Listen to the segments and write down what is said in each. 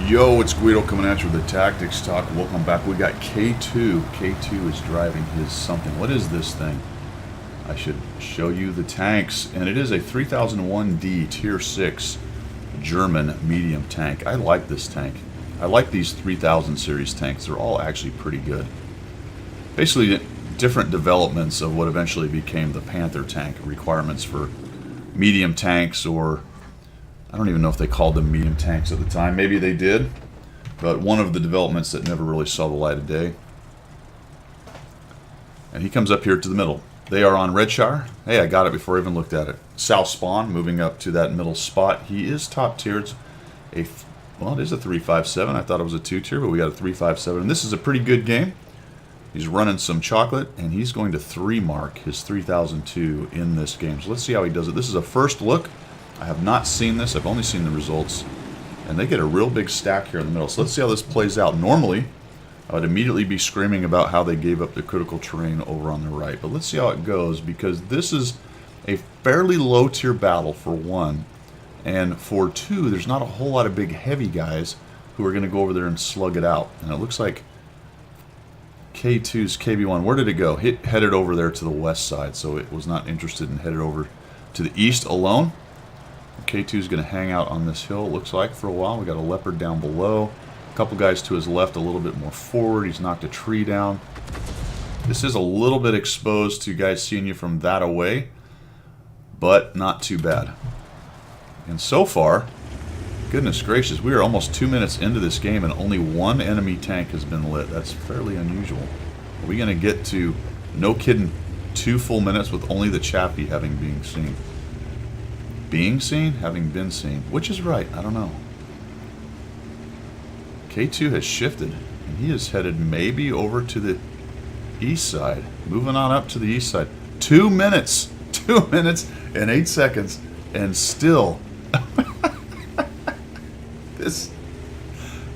Yo, it's Guido coming at you with the Tactics Talk. Welcome back. We got K2. K2 is driving his something. What is this thing? I should show you the tanks. And it is a 3001D Tier 6 German medium tank. I like this tank. I like these 3000 series tanks. They're all actually pretty good. Basically, different developments of what eventually became the Panther tank. Requirements for medium tanks, or I don't even know if they called them medium tanks at the time. Maybe they did. But one of the developments that never really saw the light of day. And he comes up here to the middle. They are on Redshire. Hey, I got it before I even looked at it. South Spawn, moving up to that middle spot. He is top tiered. Well, it is a 357. I thought it was a 2-tier, but we got a 357. And this is a pretty good game. He's running some chocolate, and he's going to 3-mark his 3002 in this game. So let's see how he does it. This is a first look. I have not seen this. I've only seen the results. And they get a real big stack here in the middle. So let's see how this plays out. Normally, I would immediately be screaming about how they gave up the critical terrain over on the right. But let's see how it goes, because this is a fairly low-tier battle for one. And for two, there's not a whole lot of big heavy guys who are going to go over there and slug it out. And it looks like K2's KB1, where did it go? It headed over there to the west side, so it was not interested in headed over to the east alone. K2 is going to hang out on this hill, it looks like, for a while. We got a Leopard down below. A couple guys to his left, a little bit more forward. He's knocked a tree down. This is a little bit exposed to guys seeing you from that away, but not too bad. And so far, goodness gracious, we are almost 2 minutes into this game and only one enemy tank has been lit. That's fairly unusual. Are we going to get to, no kidding, 2 full minutes with only the Chaffee having been seen? Being seen? Having been seen. Which is right? I don't know. K2 has shifted, and he is headed maybe over to the east side. Moving on up to the east side. 2 minutes! 2 minutes and 8 seconds, and still...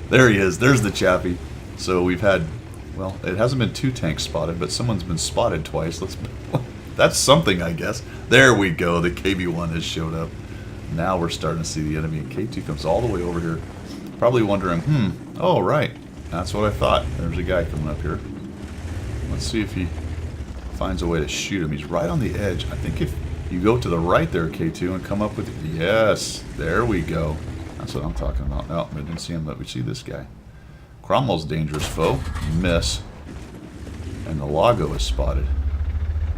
There he is. There's the Chaffee. So we've had... Well, it hasn't been 2 tanks spotted, but someone's been spotted twice. That's something, I guess. There we go. The KB1 has showed up. Now we're starting to see the enemy. And K2 comes all the way over here. Probably wondering, oh, right. That's what I thought. There's a guy coming up here. Let's see if he finds a way to shoot him. He's right on the edge. I think if you go to the right there, K2, and come up with... Yes, there we go. That's what I'm talking about. No, I didn't see him, but we see this guy. Cromwell's dangerous foe. Miss. And the Lago is spotted.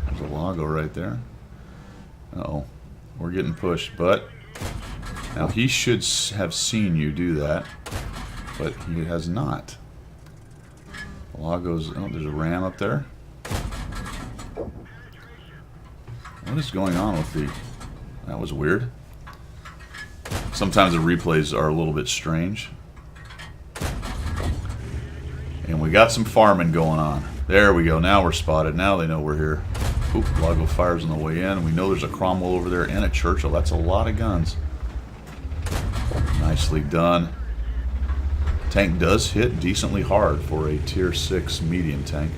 There's a Lago right there. Uh-oh. We're getting pushed, but... Now, he should have seen you do that, but he has not. The Lago's... Oh, there's a ram up there. What is going on with the... That was weird. Sometimes the replays are a little bit strange. And we got some farming going on. There we go. Now we're spotted. Now they know we're here. Oop, Lago fires on the way in. We know there's a Cromwell over there and a Churchill. That's a lot of guns. Nicely done. Tank does hit decently hard for a Tier 6 medium tank.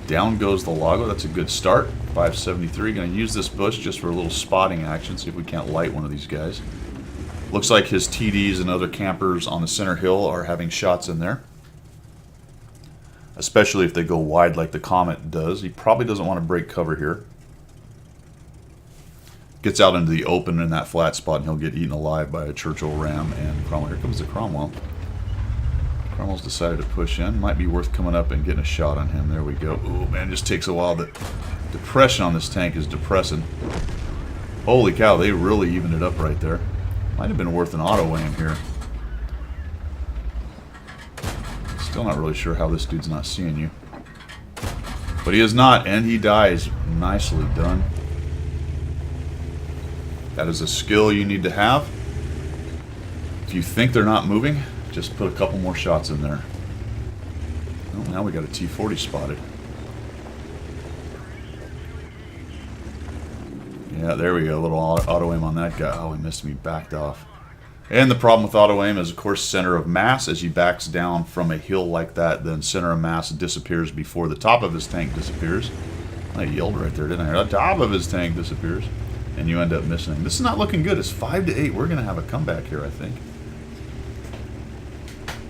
Down goes the Lago. That's a good start. 573. Going to use this bush just for a little spotting action. See if we can't light one of these guys. Looks like his TDs and other campers on the center hill are having shots in there. Especially if they go wide like the Comet does. He probably doesn't want to break cover here. Gets out into the open in that flat spot and he'll get eaten alive by a Churchill ram and Cromwell. Here comes the Cromwell. Cromwell's decided to push in. Might be worth coming up and getting a shot on him. There we go. Ooh, man, it just takes a while. The depression on this tank is depressing. Holy cow, they really evened it up right there. Might have been worth an auto aim here. Still not really sure how this dude's not seeing you. But he is not, and he dies. Nicely done. That is a skill you need to have. If you think they're not moving, just put a couple more shots in there. Oh, now we got a T-40 spotted. Yeah, there we go. A little auto aim on that guy. Oh, he missed me. Backed off. And the problem with auto aim is, of course, center of mass. As he backs down from a hill like that, then center of mass disappears before the top of his tank disappears. I yelled right there, didn't I? The top of his tank disappears. and you end up missing. This is not looking good. It's 5-8. We're going to have a comeback here, I think.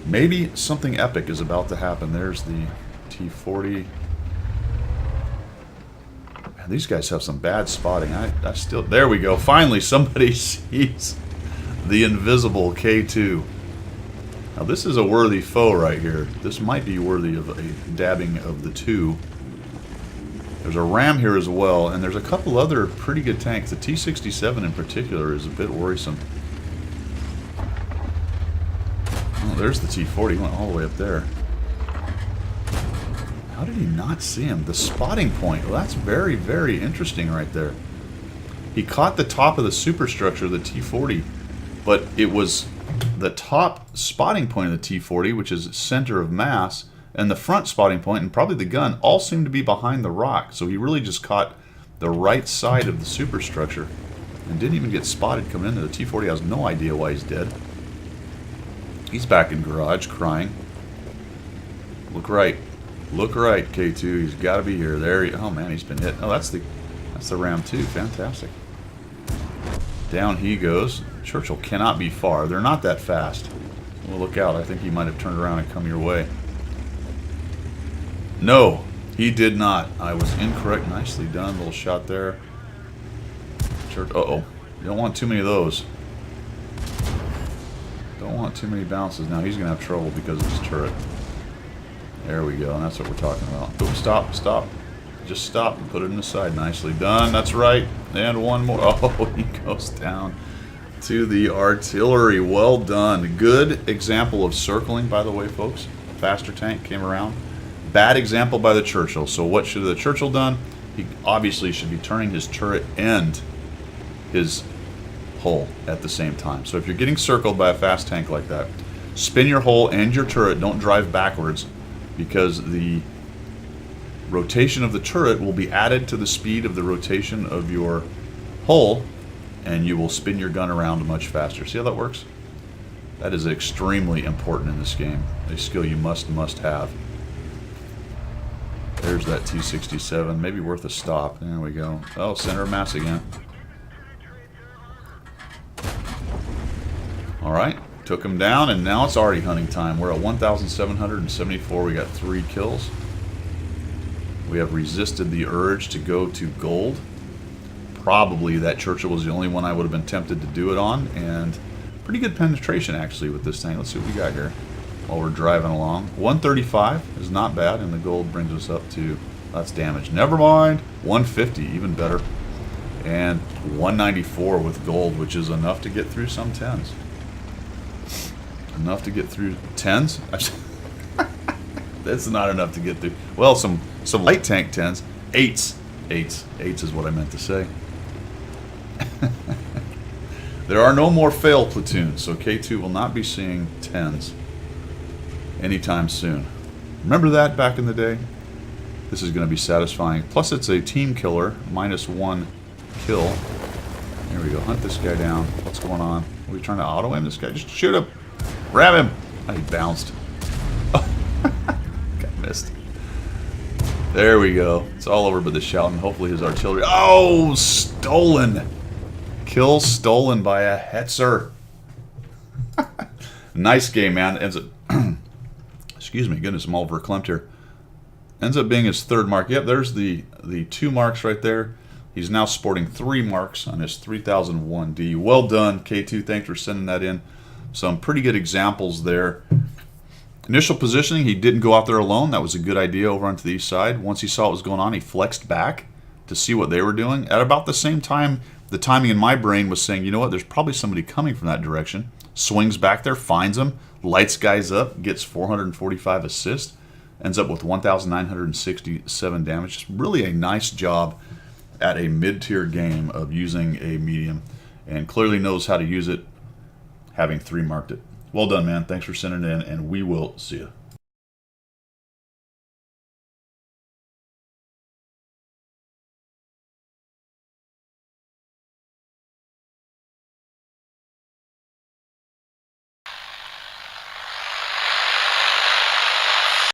Maybe something epic is about to happen. There's the T40. Man, these guys have some bad spotting. I still... There we go. Finally, somebody sees the invisible K2. Now, this is a worthy foe right here. This might be worthy of a dabbing of the 2. There's a Ram here as well, and there's a couple other pretty good tanks. The T67 in particular is a bit worrisome. Oh, there's the T40. He went all the way up there. How did he not see him? The spotting point. Well, that's very, very interesting right there. He caught the top of the superstructure of the T40, but it was the top spotting point of the T40, which is center of mass, and the front spotting point, and probably the gun, all seem to be behind the rock. So he really just caught the right side of the superstructure and didn't even get spotted coming into the T40. Has no idea why he's dead. He's back in garage crying. Look right. Look right, K2. He's got to be here. There he... Oh, man, he's been hit. Oh, that's the Ram 2. Fantastic. Down he goes. Churchill cannot be far. They're not that fast. Well, look out. I think he might have turned around and come your way. No, he did not. I was incorrect. Nicely done. Little shot there. Uh-oh. You don't want too many of those. Don't want too many bounces. Now he's going to have trouble because of his turret. There we go. And that's what we're talking about. Oh, stop, stop. Just stop and put it in the side. Nicely done. That's right. And one more. Oh, he goes down to the artillery. Well done. Good example of circling, by the way, folks. Faster tank came around. Bad example by the Churchill. So what should the Churchill done? He obviously should be turning his turret and his hull at the same time. So if you're getting circled by a fast tank like that, spin your hull and your turret. Don't drive backwards, because the rotation of the turret will be added to the speed of the rotation of your hull, and you will spin your gun around much faster. See how that works? That is extremely important in this game. A skill you must have. There's that T67. Maybe worth a stop. There we go. Oh, center of mass again. Alright. Took him down, and now it's already hunting time. We're at 1,774. We got 3 kills. We have resisted the urge to go to gold. Probably that Churchill was the only one I would have been tempted to do it on. And pretty good penetration, actually, with this thing. Let's see what we got here while we're driving along. 135 is not bad, and the gold brings us up to... That's damage. Never mind. 150, even better. And 194 with gold, which is enough to get through some 10s. Enough to get through 10s? That's not enough to get through. Well, some light tank 10s. 8s. 8s is what I meant to say. There are no more fail platoons, so K2 will not be seeing 10s anytime soon. Remember that back in the day? This is going to be satisfying. Plus, it's a team killer. -1 kill. Here we go. Hunt this guy down. What's going on? Are we trying to auto aim this guy? Just shoot him. Grab him. Oh, he bounced. Oh. Got missed. There we go. It's all over but the shouting. Hopefully his artillery... Oh! Stolen! Kill stolen by a Hetzer. Nice game, man. Ends up... Excuse me. Goodness, I'm all verklempt here. Ends up being his 3rd mark. Yep, there's the 2 marks right there. He's now sporting 3 marks on his 3001D. Well done, K2. Thanks for sending that in. Some pretty good examples there. Initial positioning, he didn't go out there alone. That was a good idea over onto the east side. Once he saw what was going on, he flexed back to see what they were doing. At about the same time, the timing in my brain was saying, you know what, there's probably somebody coming from that direction. Swings back there, finds him, lights guys up, gets 445 assists, ends up with 1,967 damage. Just really a nice job at a mid-tier game of using a medium, and clearly knows how to use it, having 3 marked it. Well done, man. Thanks for sending it in, and we will see you.